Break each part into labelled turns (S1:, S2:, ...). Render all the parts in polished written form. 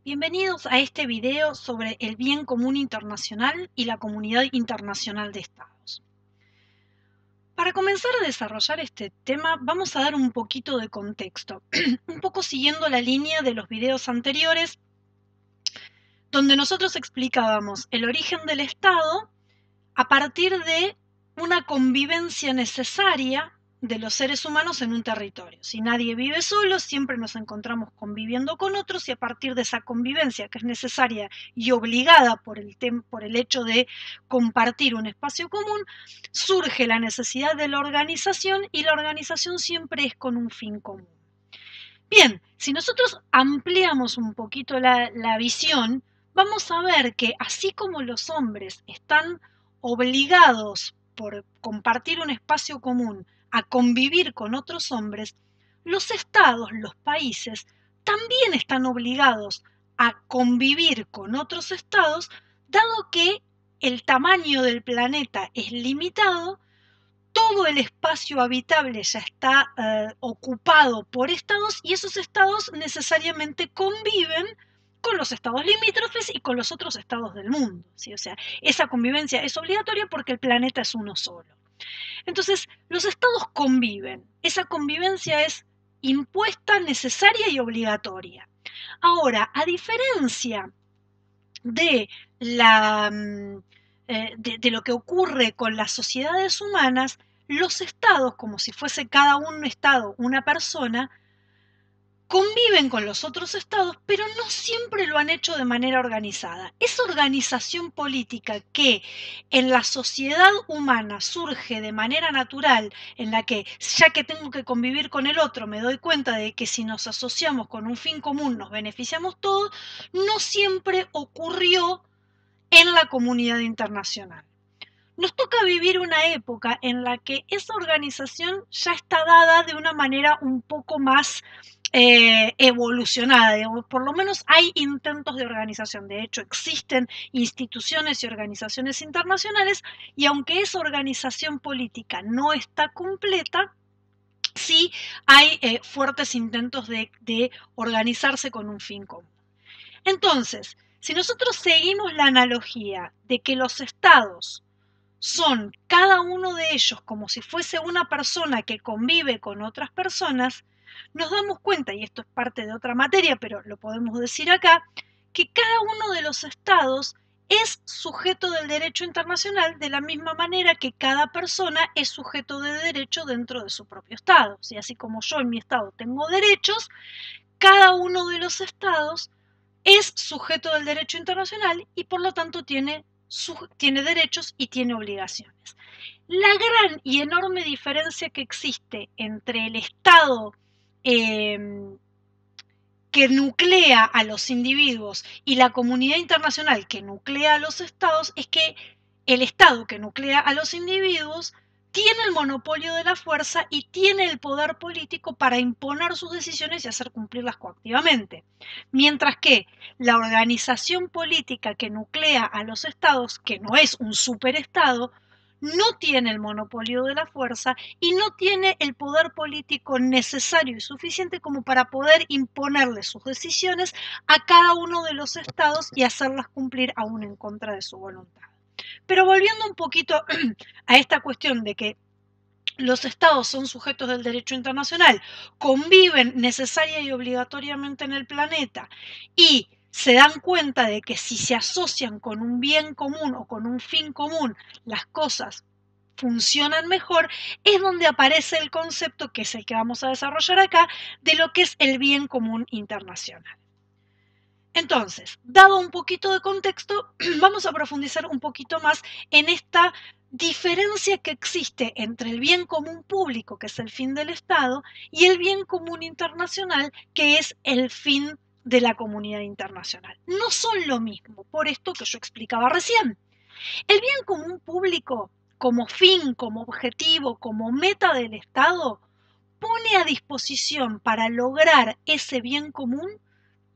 S1: Bienvenidos a este video sobre el bien común internacional y la comunidad internacional de estados. Para comenzar a desarrollar este tema vamos a dar un poquito de contexto, un poco siguiendo la línea de los videos anteriores donde nosotros explicábamos el origen del Estado a partir de una convivencia necesaria de los seres humanos en un territorio. Si nadie vive solo, siempre nos encontramos conviviendo con otros y a partir de esa convivencia que es necesaria y obligada por el hecho de compartir un espacio común, surge la necesidad de la organización y la organización siempre es con un fin común. Bien, si nosotros ampliamos un poquito la visión, vamos a ver que así como los hombres están obligados por compartir un espacio común a convivir con otros hombres, los estados, los países, también están obligados a convivir con otros estados, dado que el tamaño del planeta es limitado, todo el espacio habitable ya está ocupado por estados y esos estados necesariamente conviven con los estados limítrofes y con los otros estados del mundo, ¿sí? O sea, esa convivencia es obligatoria porque el planeta es uno solo. Entonces, los estados conviven. Esa convivencia es impuesta, necesaria y obligatoria. Ahora, a diferencia de, de lo que ocurre con las sociedades humanas, los estados, como si fuese cada un estado una persona, conviven con los otros estados, pero no siempre lo han hecho de manera organizada. Esa organización política que en la sociedad humana surge de manera natural, en la que ya que tengo que convivir con el otro, me doy cuenta de que si nos asociamos con un fin común nos beneficiamos todos, no siempre ocurrió en la comunidad internacional. Nos toca vivir una época en la que esa organización ya está dada de una manera un poco más evolucionada, digamos. Por lo menos hay intentos de organización. De hecho, existen instituciones y organizaciones internacionales y aunque esa organización política no está completa, sí hay fuertes intentos de organizarse con un fin común. Entonces, si nosotros seguimos la analogía de que los estados son cada uno de ellos como si fuese una persona que convive con otras personas, nos damos cuenta, y esto es parte de otra materia, pero lo podemos decir acá, que cada uno de los estados es sujeto del derecho internacional de la misma manera que cada persona es sujeto de derecho dentro de su propio estado. ¿Sí? Así como yo en mi estado tengo derechos, cada uno de los estados es sujeto del derecho internacional y por lo tanto tiene derechos y tiene obligaciones. La gran y enorme diferencia que existe entre el Estado que nuclea a los individuos y la comunidad internacional que nuclea a los estados es que el Estado que nuclea a los individuos tiene el monopolio de la fuerza y tiene el poder político para imponer sus decisiones y hacer cumplirlas coactivamente. Mientras que la organización política que nuclea a los estados, que no es un superestado, no tiene el monopolio de la fuerza y no tiene el poder político necesario y suficiente como para poder imponerle sus decisiones a cada uno de los estados y hacerlas cumplir aún en contra de su voluntad. Pero volviendo un poquito a esta cuestión de que los estados son sujetos del derecho internacional, conviven necesaria y obligatoriamente en el planeta y se dan cuenta de que si se asocian con un bien común o con un fin común, las cosas funcionan mejor, es donde aparece el concepto, que es el que vamos a desarrollar acá, de lo que es el bien común internacional. Entonces, dado un poquito de contexto, vamos a profundizar un poquito más en esta diferencia que existe entre el bien común público, que es el fin del Estado, y el bien común internacional, que es el fin de la comunidad internacional. No son lo mismo, por esto que yo explicaba recién. El bien común público, como fin, como objetivo, como meta del Estado, pone a disposición para lograr ese bien común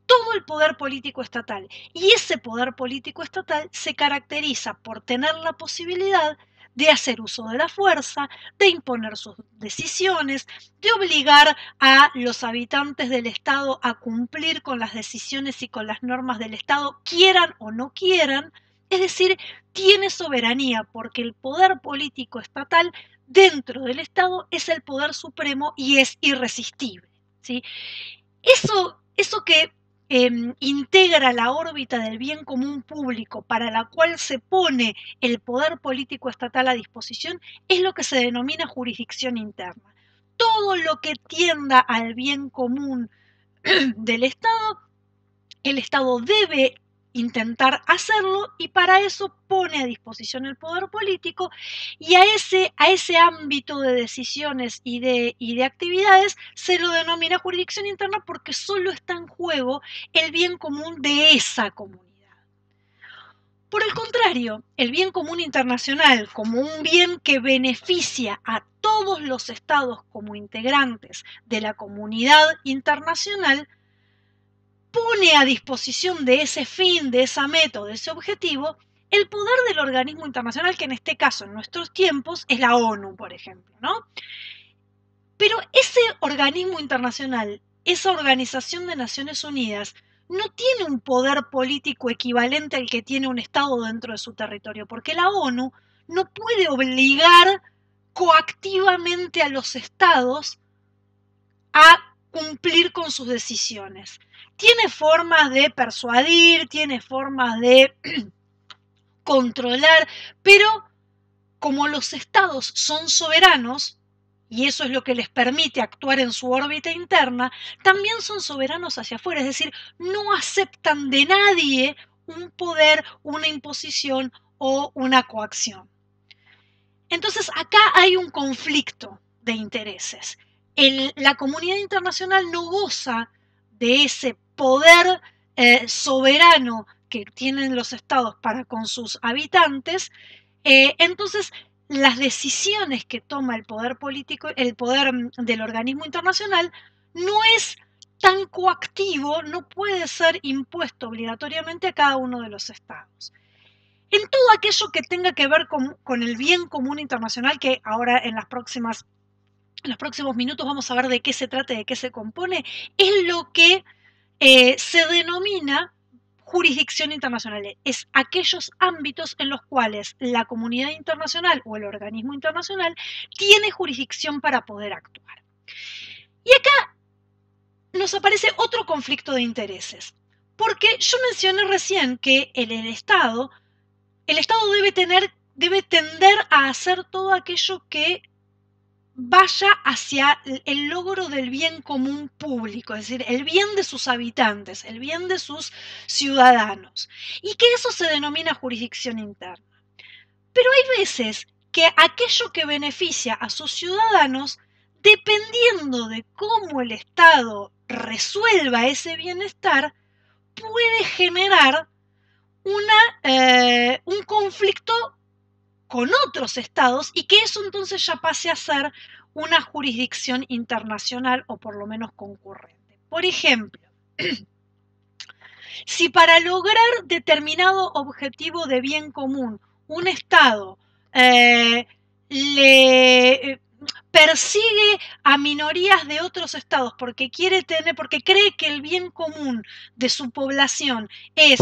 S1: todo el poder político estatal. Y ese poder político estatal se caracteriza por tener la posibilidad de hacer uso de la fuerza, de imponer sus decisiones, de obligar a los habitantes del Estado a cumplir con las decisiones y con las normas del Estado, quieran o no quieran. Es decir, tiene soberanía porque el poder político estatal dentro del Estado es el poder supremo y es irresistible, ¿sí? Eso que integra la órbita del bien común público para la cual se pone el poder político estatal a disposición es lo que se denomina jurisdicción interna. Todo lo que tienda al bien común del Estado, el Estado debe intentar hacerlo y para eso pone a disposición el poder político y a ese ámbito de decisiones y de actividades se lo denomina jurisdicción interna porque solo está en juego el bien común de esa comunidad. Por el contrario, el bien común internacional como un bien que beneficia a todos los estados como integrantes de la comunidad internacional pone a disposición de ese fin, de esa meta, de ese objetivo, el poder del organismo internacional, que en este caso, en nuestros tiempos, es la ONU, por ejemplo, ¿no? Pero ese organismo internacional, esa Organización de Naciones Unidas, no tiene un poder político equivalente al que tiene un Estado dentro de su territorio, porque la ONU no puede obligar coactivamente a los Estados a cumplir con sus decisiones. Tiene formas de persuadir, tiene formas de controlar, pero como los estados son soberanos, y eso es lo que les permite actuar en su órbita interna, también son soberanos hacia afuera, es decir, no aceptan de nadie un poder, una imposición o una coacción. Entonces acá hay un conflicto de intereses. La comunidad internacional no goza de ese poder soberano que tienen los estados para con sus habitantes, entonces las decisiones que toma el poder político, el poder del organismo internacional, no es tan coactivo, no puede ser impuesto obligatoriamente a cada uno de los estados. En todo aquello que tenga que ver con el bien común internacional, que ahora en los próximos minutos vamos a ver de qué se trata y de qué se compone, es lo que se denomina jurisdicción internacional. Es aquellos ámbitos en los cuales la comunidad internacional o el organismo internacional tiene jurisdicción para poder actuar. Y acá nos aparece otro conflicto de intereses, porque yo mencioné recién que en el Estado debe tender a hacer todo aquello que vaya hacia el logro del bien común público, es decir, el bien de sus habitantes, el bien de sus ciudadanos, y que eso se denomina jurisdicción interna. Pero hay veces que aquello que beneficia a sus ciudadanos, dependiendo de cómo el Estado resuelva ese bienestar, puede generar un conflicto con otros estados y que eso entonces ya pase a ser una jurisdicción internacional o por lo menos concurrente. Por ejemplo, si para lograr determinado objetivo de bien común un estado le persigue a minorías de otros estados porque cree que el bien común de su población es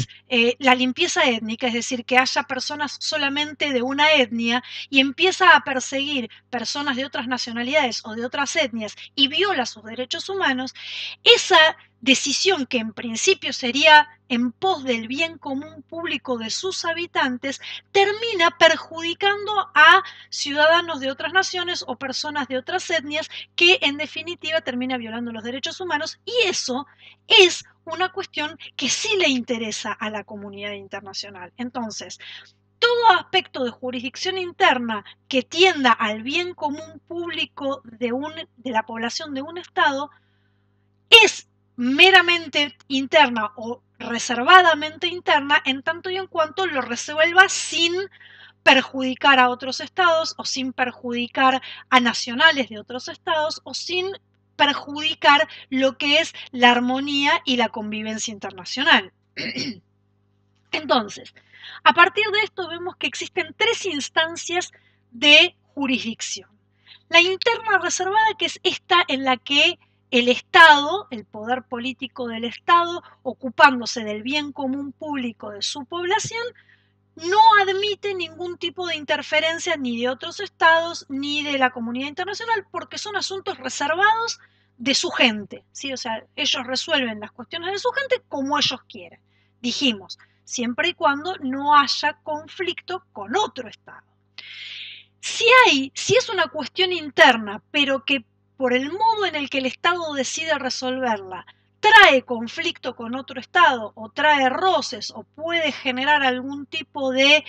S1: la limpieza étnica, es decir, que haya personas solamente de una etnia y empieza a perseguir personas de otras nacionalidades o de otras etnias y viola sus derechos humanos, esa decisión que en principio sería en pos del bien común público de sus habitantes, termina perjudicando a ciudadanos de otras naciones o personas de otras etnias que en definitiva termina violando los derechos humanos y eso es una cuestión que sí le interesa a la comunidad internacional. Entonces, todo aspecto de jurisdicción interna que tienda al bien común público de la población de un Estado es meramente interna o reservadamente interna en tanto y en cuanto lo resuelva sin perjudicar a otros estados o sin perjudicar a nacionales de otros estados o sin perjudicar lo que es la armonía y la convivencia internacional. Entonces, a partir de esto vemos que existen tres instancias de jurisdicción. La interna reservada, que es esta en la que el Estado, el poder político del Estado, ocupándose del bien común público de su población, no admite ningún tipo de interferencia ni de otros estados ni de la comunidad internacional porque son asuntos reservados de su gente, ¿sí? O sea, ellos resuelven las cuestiones de su gente como ellos quieren. Dijimos, siempre y cuando no haya conflicto con otro estado. Si es una cuestión interna, pero que por el modo en el que el Estado decide resolverla, trae conflicto con otro Estado o trae roces o puede generar algún tipo de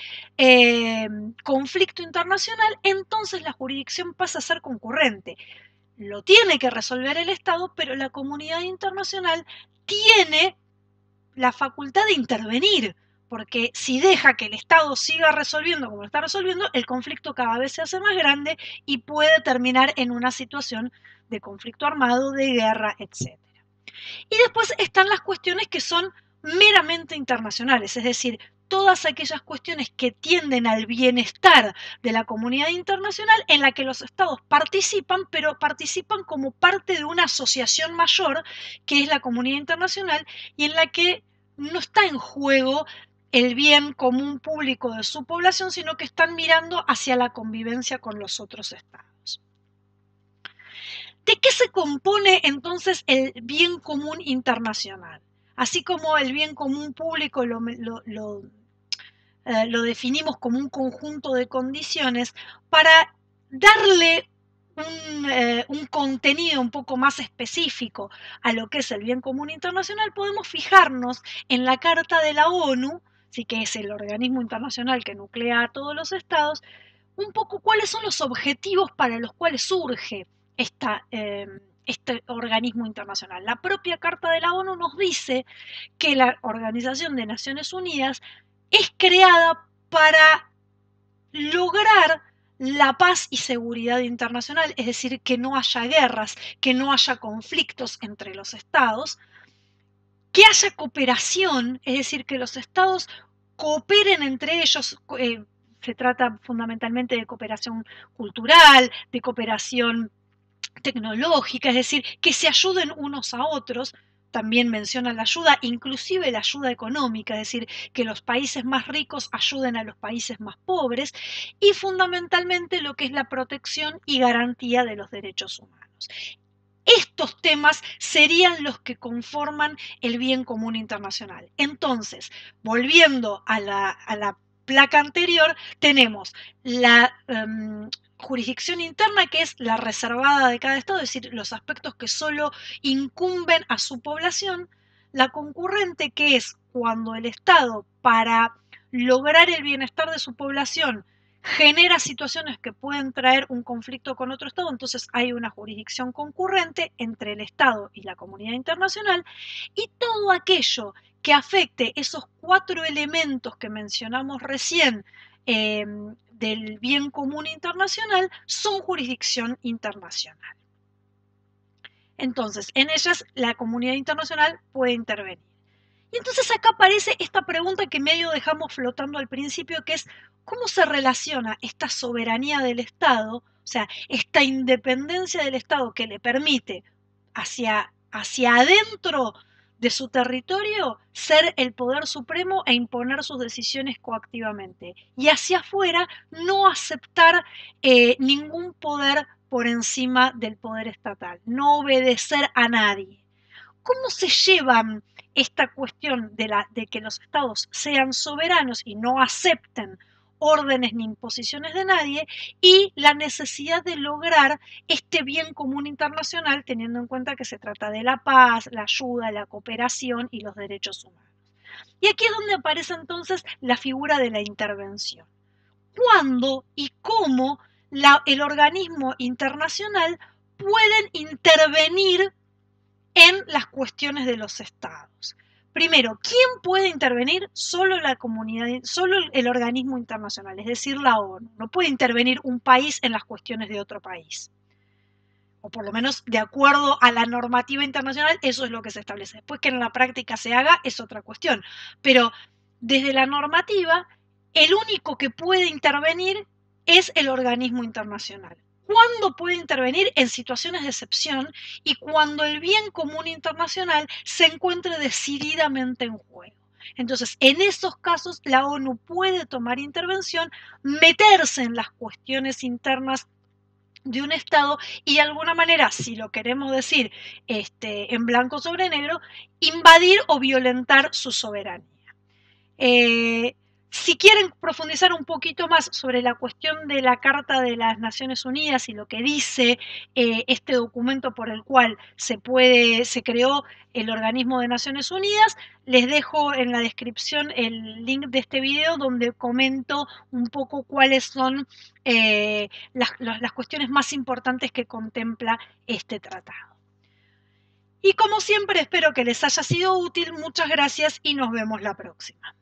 S1: conflicto internacional, entonces la jurisdicción pasa a ser concurrente. Lo tiene que resolver el Estado, pero la comunidad internacional tiene la facultad de intervenir, porque si deja que el Estado siga resolviendo como lo está resolviendo, el conflicto cada vez se hace más grande y puede terminar en una situación de conflicto armado, de guerra, etc. Y después están las cuestiones que son meramente internacionales, es decir, todas aquellas cuestiones que tienden al bienestar de la comunidad internacional en la que los estados participan, pero participan como parte de una asociación mayor que es la comunidad internacional y en la que no está en juego el bien común público de su población, sino que están mirando hacia la convivencia con los otros estados. ¿De qué se compone entonces el bien común internacional? Así como el bien común público lo definimos como un conjunto de condiciones, para darle un contenido un poco más específico a lo que es el bien común internacional, podemos fijarnos en la Carta de la ONU, sí que es el organismo internacional que nuclea a todos los estados, un poco cuáles son los objetivos para los cuales surge este organismo internacional. La propia Carta de la ONU nos dice que la Organización de Naciones Unidas es creada para lograr la paz y seguridad internacional, es decir, que no haya guerras, que no haya conflictos entre los estados, que haya cooperación, es decir, que los estados cooperen entre ellos. Se trata fundamentalmente de cooperación cultural, de cooperación tecnológica, es decir, que se ayuden unos a otros. También menciona la ayuda, inclusive la ayuda económica, es decir, que los países más ricos ayuden a los países más pobres y fundamentalmente lo que es la protección y garantía de los derechos humanos. Estos temas serían los que conforman el bien común internacional. Entonces, volviendo a la placa anterior, tenemos la jurisdicción interna, que es la reservada de cada estado, es decir, los aspectos que solo incumben a su población, la concurrente, que es cuando el Estado, para lograr el bienestar de su población, genera situaciones que pueden traer un conflicto con otro Estado, entonces hay una jurisdicción concurrente entre el Estado y la comunidad internacional, y todo aquello que afecte esos 4 elementos que mencionamos recién del bien común internacional son jurisdicción internacional. Entonces, en ellas la comunidad internacional puede intervenir. Y entonces acá aparece esta pregunta que medio dejamos flotando al principio, que es ¿cómo se relaciona esta soberanía del Estado, o sea, esta independencia del Estado que le permite hacia adentro de su territorio ser el poder supremo e imponer sus decisiones coactivamente, y hacia afuera no aceptar ningún poder por encima del poder estatal, no obedecer a nadie? ¿Cómo se llevan esta cuestión de que los estados sean soberanos y no acepten órdenes ni imposiciones de nadie y la necesidad de lograr este bien común internacional, teniendo en cuenta que se trata de la paz, la ayuda, la cooperación y los derechos humanos? Y aquí es donde aparece entonces la figura de la intervención. ¿Cuándo y cómo el organismo internacional pueden intervenir en las cuestiones de los estados? Primero, ¿quién puede intervenir? Solo la comunidad, solo el organismo internacional, es decir, la ONU. No puede intervenir un país en las cuestiones de otro país. O por lo menos de acuerdo a la normativa internacional, eso es lo que se establece. Después que en la práctica se haga es otra cuestión. Pero desde la normativa, el único que puede intervenir es el organismo internacional. ¿Cuándo puede intervenir? En situaciones de excepción y cuando el bien común internacional se encuentre decididamente en juego. Entonces, en esos casos, la ONU puede tomar intervención, meterse en las cuestiones internas de un Estado y de alguna manera, si lo queremos decir en blanco sobre negro, invadir o violentar su soberanía. Si quieren profundizar un poquito más sobre la cuestión de la Carta de las Naciones Unidas y lo que dice este documento por el cual se creó el organismo de Naciones Unidas, les dejo en la descripción el link de este video donde comento un poco cuáles son las cuestiones más importantes que contempla este tratado. Y como siempre espero que les haya sido útil, muchas gracias y nos vemos la próxima.